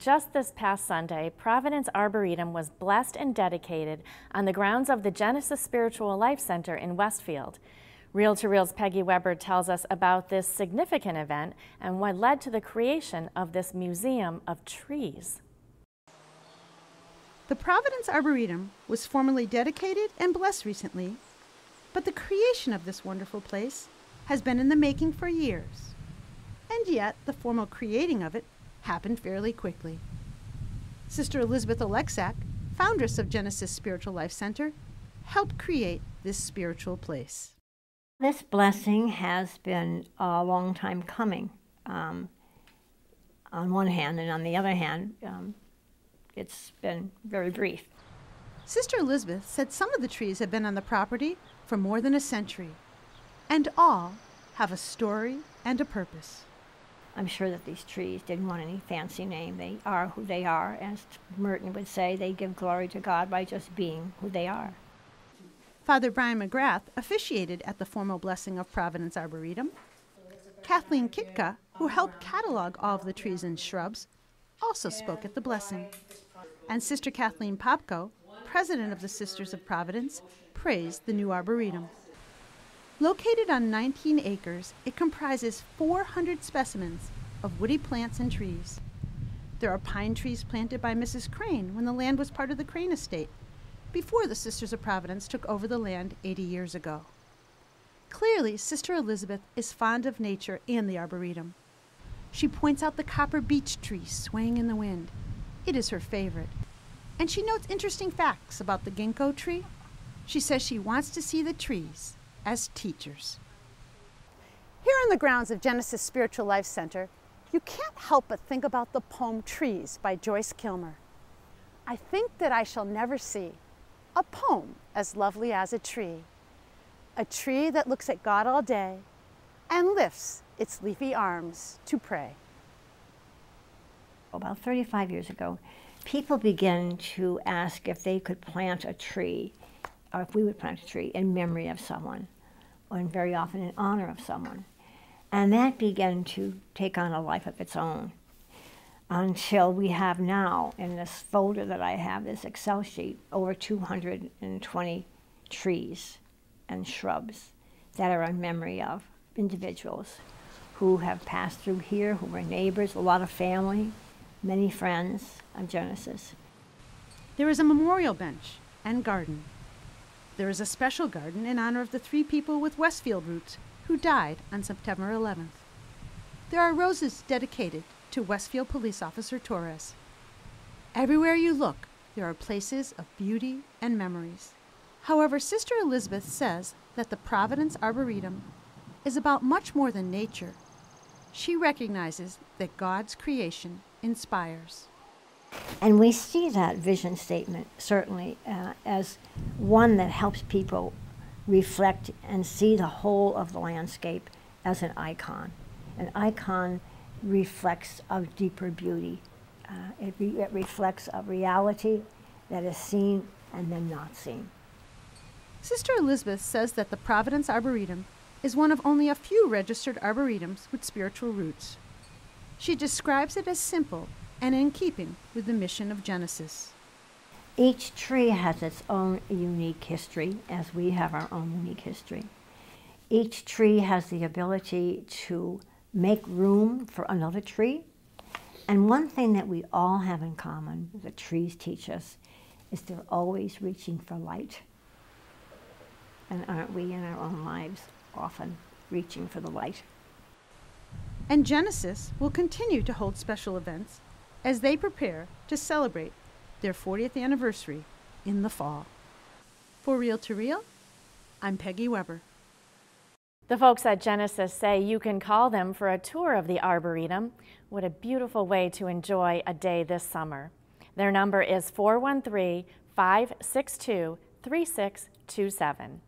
just this past Sunday, Providence Arboretum was blessed and dedicated on the grounds of the Genesis Spiritual Life Center in Westfield. Reel to Reel's Peggy Weber tells us about this significant event and what led to the creation of this museum of trees. The Providence Arboretum was formally dedicated and blessed recently, but the creation of this wonderful place has been in the making for years. And yet, the formal creating of it happened fairly quickly. Sister Elizabeth Alexak, foundress of Genesis Spiritual Life Center, helped create this spiritual place. This blessing has been a long time coming, on one hand, and on the other hand, it's been very brief. Sister Elizabeth said some of the trees have been on the property for more than a century, and all have a story and a purpose. I'm sure that these trees didn't want any fancy name. They are who they are. As Merton would say, they give glory to God by just being who they are. Father Brian McGrath officiated at the formal blessing of Providence Arboretum. Kathleen Kitka, who helped catalog all of the trees and shrubs, also spoke at the blessing. And Sister Kathleen Popko, president of the Sisters of Providence, praised the new Arboretum. Located on 19 acres, it comprises 400 specimens of woody plants and trees. There are pine trees planted by Mrs. Crane when the land was part of the Crane estate, before the Sisters of Providence took over the land 80 years ago. Clearly, Sister Elizabeth is fond of nature and the Arboretum. She points out the copper beech tree swaying in the wind. It is her favorite. And she notes interesting facts about the ginkgo tree. She says she wants to see the trees as teachers. Here on the grounds of Genesis Spiritual Life Center, you can't help but think about the poem Trees by Joyce Kilmer. I think that I shall never see a poem as lovely as a tree that looks at God all day and lifts its leafy arms to pray. About 35 years ago, people began to ask if they could plant a tree, or if we would plant a tree in memory of someone, or very often in honor of someone. And that began to take on a life of its own, until we have now, in this folder that I have, this Excel sheet, over 220 trees and shrubs that are in memory of individuals who have passed through here, who were neighbors, a lot of family, many friends of Genesis. There is a memorial bench and garden. There is a special garden in honor of the 3 people with Westfield roots who died on September 11th. There are roses dedicated to Westfield Police Officer Torres. Everywhere you look, there are places of beauty and memories. However, Sister Elizabeth says that the Providence Arboretum is about much more than nature. She recognizes that God's creation inspires. And we see that vision statement certainly as one that helps people reflect and see the whole of the landscape as an icon. An icon reflects of deeper beauty. It reflects a reality that is seen and then not seen. Sister Elizabeth says that the Providence Arboretum is one of only a few registered arboretums with spiritual roots. She describes it as simple and in keeping with the mission of Genesis. Each tree has its own unique history, as we have our own unique history. Each tree has the ability to make room for another tree. And one thing that we all have in common, the trees teach us, is they're always reaching for light. And aren't we in our own lives often reaching for the light? And Genesis will continue to hold special events as they prepare to celebrate their 40th anniversary in the fall. For Reel to Reel, I'm Peggy Weber. The folks at Genesis say you can call them for a tour of the Arboretum. What a beautiful way to enjoy a day this summer. Their number is 413-562-3627.